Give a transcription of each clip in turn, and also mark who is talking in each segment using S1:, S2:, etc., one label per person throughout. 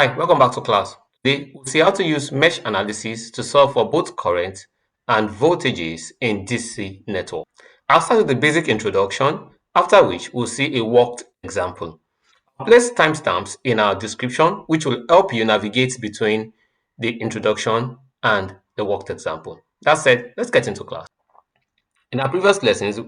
S1: Hi, welcome back to class. Today, we'll see how to use mesh analysis to solve for both current and voltages in DC network. I'll start with the basic introduction, after which we'll see a worked example. I'll place timestamps in our description, which will help you navigate between the introduction and the worked example. That said, let's get into class. In our previous lessons,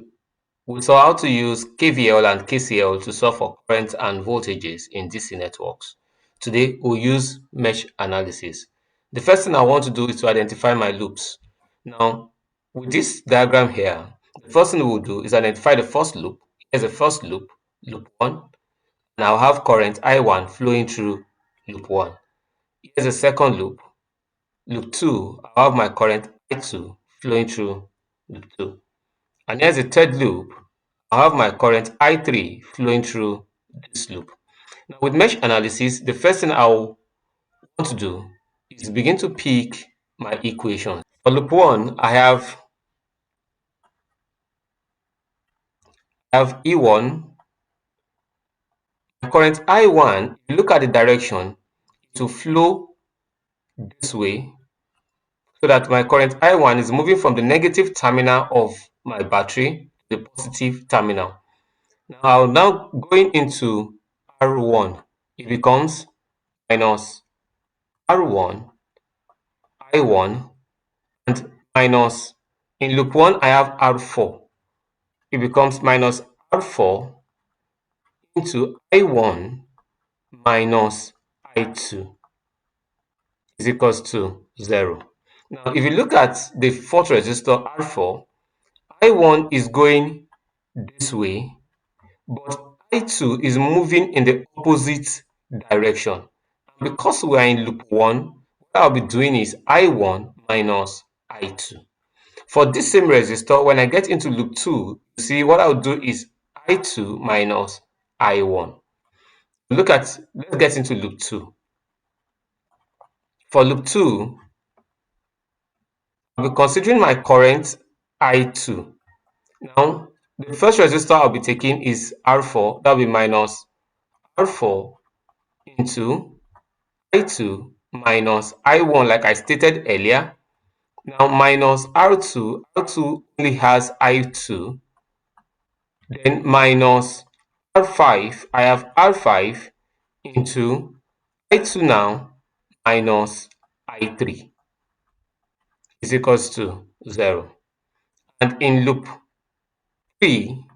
S1: we saw how to use KVL and KCL to solve for current and voltages in DC networks. Today, we'll use mesh analysis. The first thing I want to do is to identify my loops. Now, with this diagram here, the first thing we'll do is identify the first loop. Here's the first loop, loop 1, and I'll have current I1 flowing through loop 1. Here's the second loop, loop 2, I'll have my current I2 flowing through loop 2. And here's the third loop, I have my current I3 flowing through this loop. Now with mesh analysis, the first thing I'll want to do is begin to pick my equations. For loop 1, I have E1, my current I1, if you look at the direction, it will flow this way so that my current I1 is moving from the negative terminal of my battery to the positive terminal. Now going into R1, it becomes minus R1, I1, and minus, in loop 1, I have R4. It becomes minus R4 into I1 minus I2 is equals to 0. Now, if you look at the fourth resistor R4, I1 is going this way, but I2 is moving in the opposite direction. Because we are in loop 1, what I'll be doing is I1 minus I2. For this same resistor, when I get into loop 2, you see what I'll do is I2 minus I1. Let's get into loop 2. For loop 2, I'll be considering my current I2. Now, the first resistor I'll be taking is R4. That'll be minus R4 into I2 minus I1, like I stated earlier. Now, minus R2, R2 only has I2. Then minus R5, I have R5 into I2 now minus I3 is equals to 0. And in loop 3,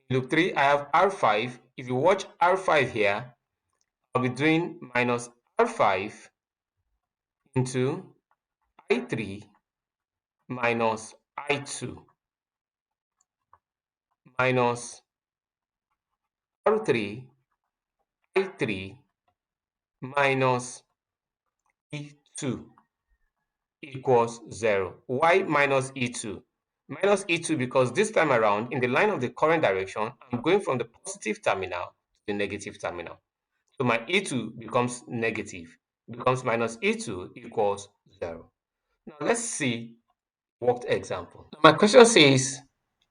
S1: I have R5. If you watch R5 here, I'll be doing minus R5 into I3 minus I2 minus R3 I3 minus E2 equals 0. Why minus E2? Minus E2 because this time around, in the line of the current direction, I'm going from the positive terminal to the negative terminal. So my E2 becomes negative, becomes minus E2 equals 0. Now let's see worked example. Now my question says,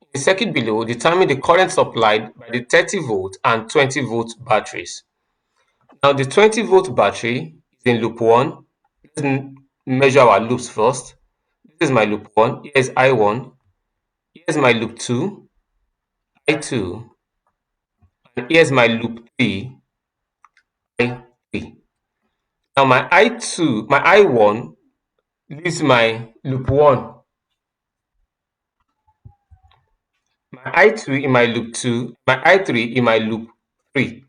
S1: in the circuit below, determine the current supplied by the 30 volt and 20 volt batteries. Now the 20 volt battery is in loop 1. Let's measure our loops first. This is my loop 1. Here's I1. Here's my loop 2, I2. And here's my loop 3, I3. Now my I1 leaves my loop 1. My I2 in my loop 2, my I3 in my loop 3.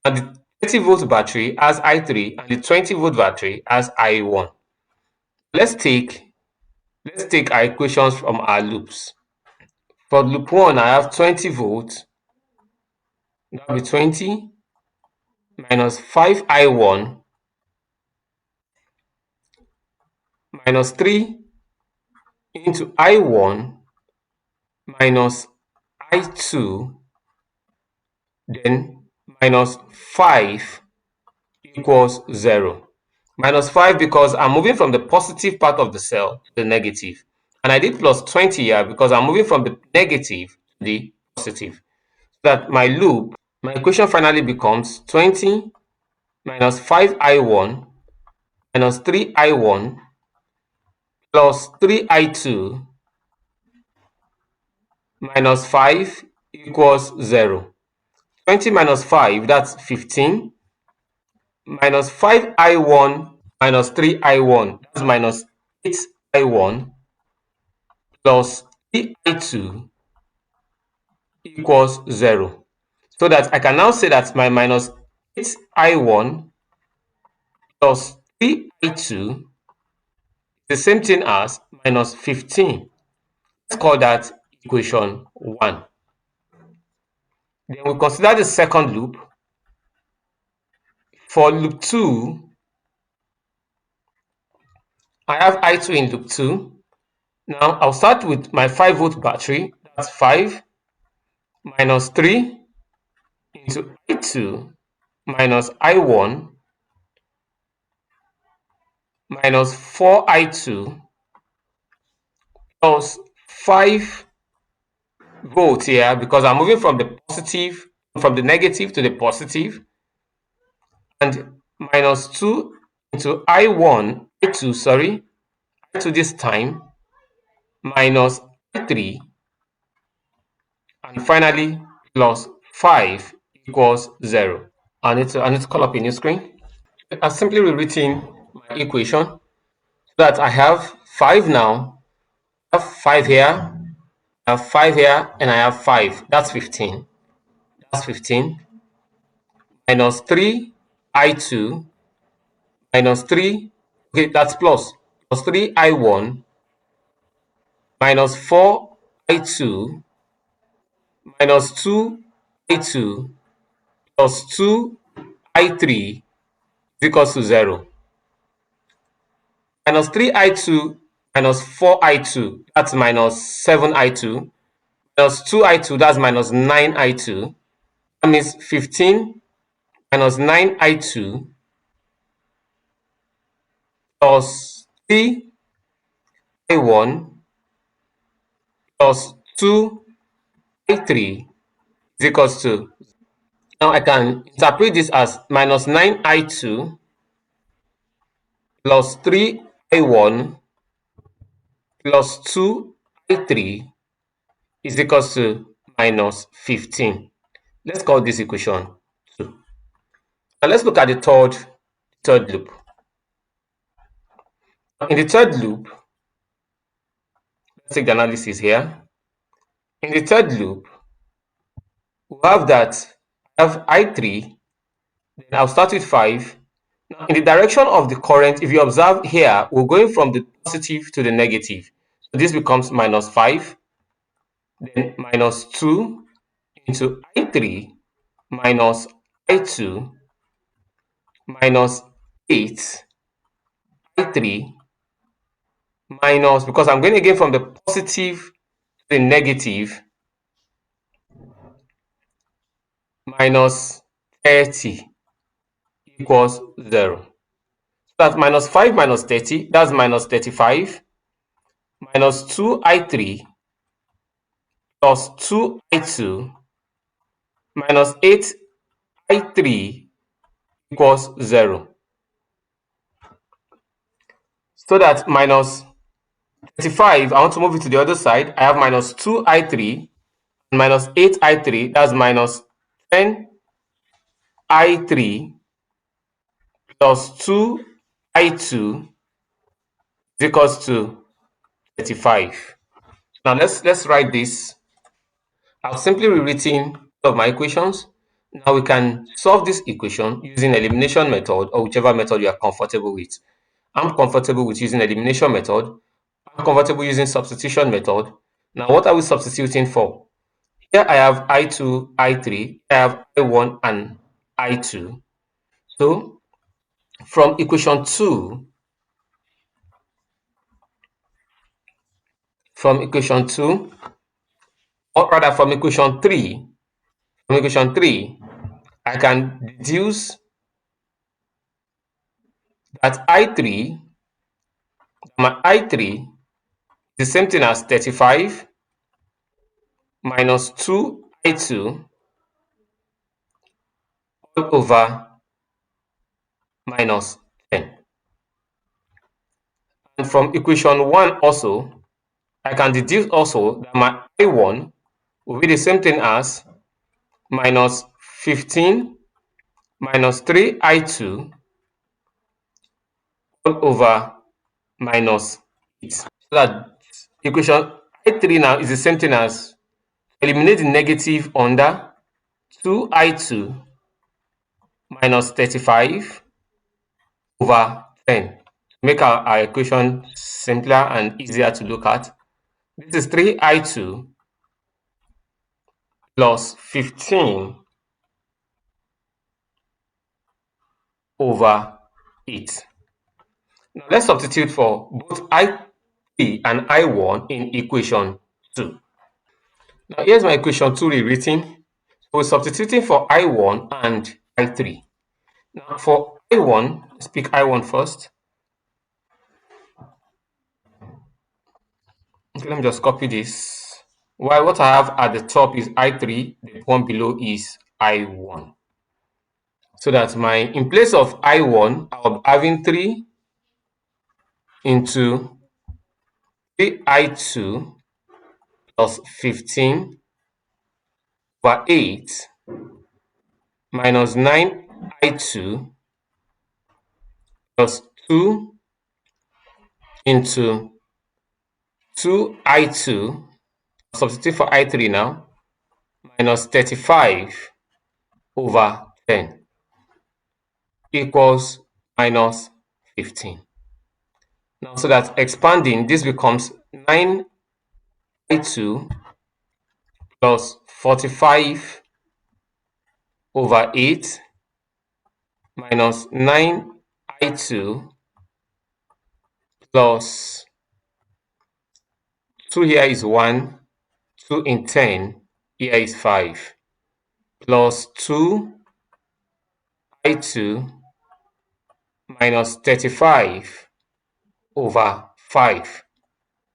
S1: And the 30 volt battery has I3 and the 20 volt battery has I1. Let's take our equations from our loops. For loop 1, I have 20 volts. That will be 20 minus 5I1 minus 3 into I1 minus I2, then minus 5 equals 0. Minus 5 because I'm moving from the positive part of the cell to the negative. And I did plus 20 here because I'm moving from the negative to the positive. So that my equation finally becomes 20 minus 5i1 minus 3i1 plus 3i2 minus 5 equals 0. 20 minus 5, that's 15. Minus 5i1 minus 3i1, that's minus 8i1 plus 3i2 equals 0. So that I can now say that my minus 8i1 plus 3i2 is the same thing as minus 15. Let's call that equation 1. Then we consider the second loop. For loop 2, I have I2 in loop 2. Now I'll start with my 5-volt battery. That's 5 minus 3 into I2 minus I1 minus 4I2 plus 5 volts here, because I'm moving from the negative to the positive, and minus 2 into I2 this time, minus I3, and finally plus 5 equals 0. I need to call up a new screen. I've simply rewritten my equation so that I have 5 now. I have 5 here, I have 5 here, and I have 5. That's 15. That's 15 minus 3 I2 minus 3, okay, that's plus 3 I1 minus 4 I2 minus 2 I2 plus 2 I3 is equals to 0. Minus 3i2 minus 4i2, that's minus 7i2, minus 2i2, that's minus 9i2. That means 15 minus 9i2 plus 3i1 plus 2i3 is equals to. Now I can interpret this as minus 9i2 plus 3i1 plus 2i3 is equals to minus 15. Let's call this equation 2. Now let's look at the third loop. In the third loop, let's take the analysis here. In the third loop, we have that I have I3, then I'll start with 5. Now, in the direction of the current, if you observe here, we're going from the positive to the negative. So this becomes minus 5, then minus 2 into I3 minus I2 minus 8 I3 minus, because I'm going again from the positive to the negative, minus 30 equals 0. So that's minus 5 minus 30, that's minus 35, minus 2i3 plus 2i2 minus 8i3 equals 0. So that minus 35, I want to move it to the other side. I have minus 2i3 and minus 8i3, that's minus 10i3 plus 2i2 is equals to 35. Now let's write this. I've simply rewritten all of my equations. Now we can solve this equation using elimination method or whichever method you are comfortable with. I'm comfortable with using elimination method. I'm comfortable using substitution method. Now what are we substituting for? Here I have I2, I3, I have I1 and I2. So from equation 2, or rather from equation 3, I can deduce that my I3 is the same thing as 35 minus 2i2 all over minus 10. And from equation 1 also, I can deduce also that my I1 will be the same thing as minus 15 minus 3I2 all over minus 8. So that equation I3 now is the same thing as eliminate the negative under 2I2 minus 35 over 10. Make our equation simpler and easier to look at. This is 3I2 plus 15 over 8. Now let's substitute for both I3 and I1 in equation 2. Now here's my equation 2 rewritten. We're substituting for I1 and I3. Now for I1, let's pick I1 first. Okay, let me just copy this. While what I have at the top is I3, the one below is I1. So that in place of I1, I'll be having 3 into 3I2 plus 15 over 8 minus 9I2 plus 2 into 2I2, substitute for I3 now, minus 35 over 10 equals minus 15. Now, so that expanding, this becomes 9I2 plus 45 over 8 minus 9I2 plus 2 here is 1, 2 in 10, here is 5, plus 2I2 minus 35 over 5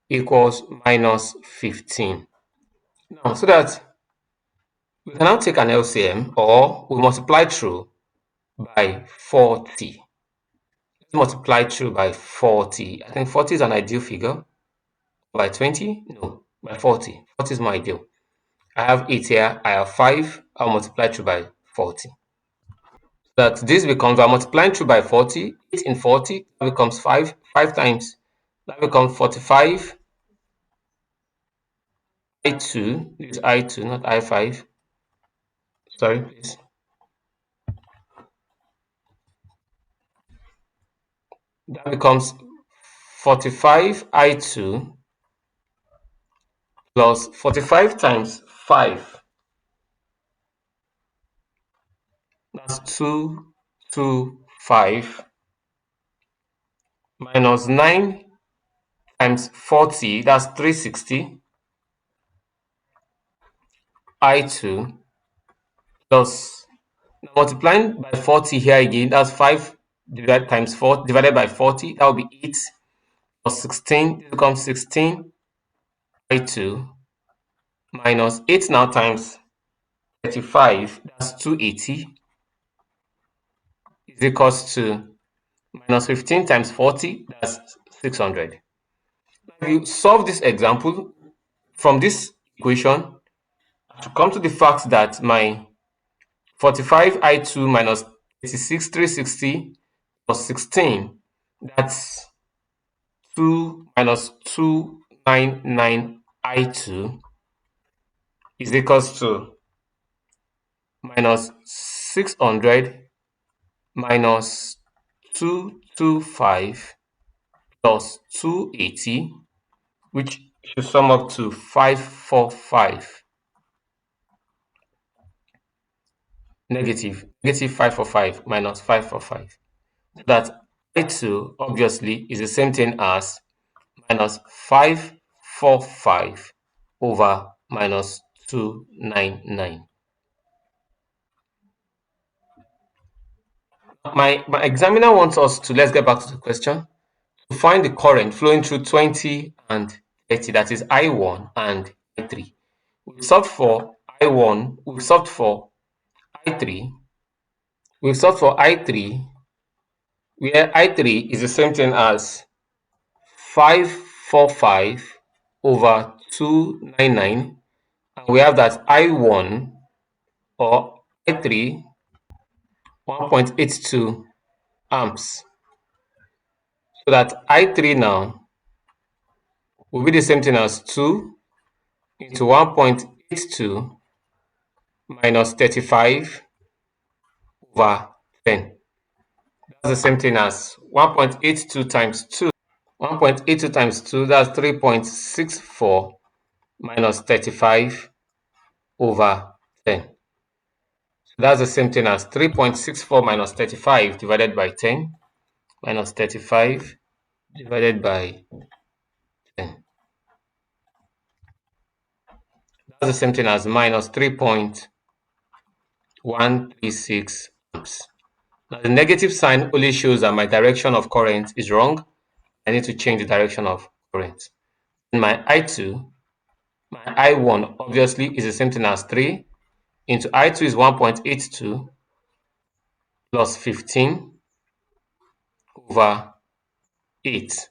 S1: equals minus 15. Now, so that we can now take an LCM, or we multiply through by 40. Let's multiply through by 40. I think 40 is an ideal figure. By 20? No, by 40. 40 is my ideal. I have 8 here, I have 5, I'll multiply through by 40. That this becomes, I'm multiplying through by 40, 8 in 40, that becomes 5, 5 times, that becomes 45, I2, this is I2, not I5, sorry please. That becomes 45 I2 plus 45 times 5, that's 225, minus 9 times 40, that's 360, I2 plus, now multiplying by 40 here again, that's 5 divided times 4 divided by 40, that will be 8 plus 16, this becomes 16 I2 minus 8 now times 35, that's 280, is equals to minus 15 times 40, that's 600. If you solve this example from this equation, to come to the fact that my 45 I2 minus 36 360 plus 16, that's 2 minus 299 I2 is equals to minus 600 minus 225 plus 280, which should sum up to 545. Negative 545 minus 545. That I2 obviously is the same thing as minus 545 over minus 299. My examiner wants us to, let's get back to the question, to find the current flowing through 20 and 30, that is I1 and I3. We've solved for I1, we've solved for I3, we've solved for I3, where I3 is the same thing as 545 over 299, and we have that I1 or I3 1.82 amps. So that I3 now will be the same thing as 2 into 1.82 minus 35 over 10. That's the same thing as 1.82 times 2. 1.82 times 2, that's 3.64 minus 35 over 10. So that's the same thing as 3.64 minus 35 divided by 10 minus 35 divided by 10. That's the same thing as minus 3.136 amps. Now the negative sign only shows that my direction of current is wrong. I need to change the direction of current. And my I2, my I1 obviously is the same thing as 3 into I2 is 1.82 plus 15 over 8.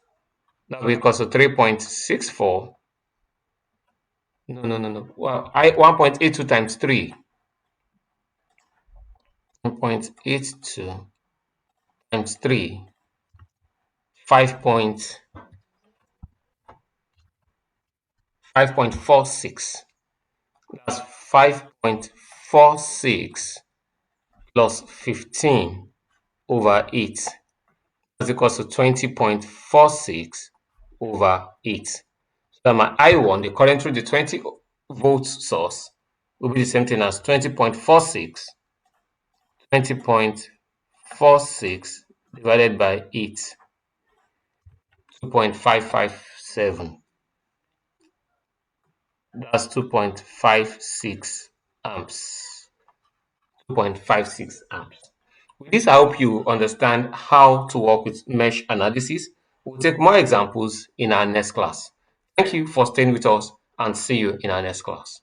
S1: That will equal to 3.64. No. Well, 1.82 times 3. 1.82 times 3. 5.46. That's 5.46 plus 15 over 8. That's equal to 20.46 over 8. So that my I1, the current through the 20 volts source, will be the same thing as 20.46 divided by 8, 2.557. That's 2.56 amps. 2.56 amps. With this, I hope you understand how to work with mesh analysis. We'll take more examples in our next class. Thank you for staying with us and see you in our next class.